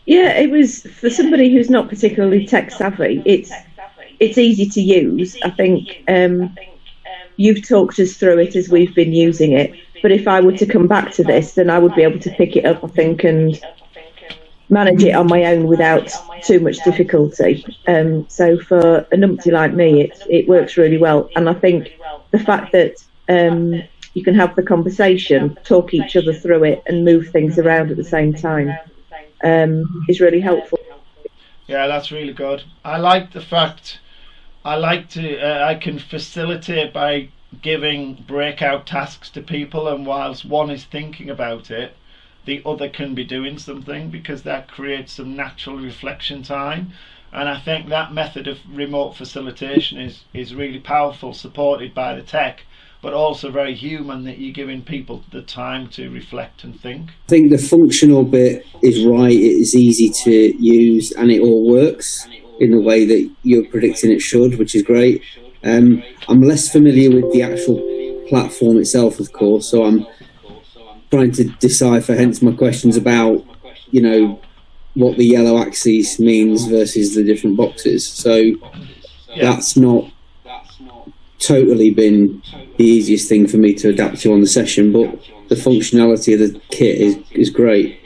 Yeah, it was for somebody who's not particularly tech savvy. It's easy to use. I think you've talked us through it as we've been using it. But if I were to come back to this, then I would be able to pick it up, I think, and manage it on my own without too much difficulty. So for a numpty like me, it works really well. And I think the fact that you can have the conversation, talk each other through it, and move things around at the same time is really helpful. Yeah, that's really good. I like the fact I can facilitate by giving breakout tasks to people, and whilst one is thinking about it, the other can be doing something, because that creates some natural reflection time. And I think that method of remote facilitation is really powerful, supported by the tech, but also very human, that you're giving people the time to reflect and think. I think the functional bit is right. It is easy to use and it all works in the way that you're predicting it should, which is great. I'm less familiar with the actual platform itself, of course, so I'm trying to decipher, hence my questions about, you know, what the yellow axis means versus the different boxes. So that's not totally been the easiest thing for me to adapt to on the session, but the functionality of the kit is great.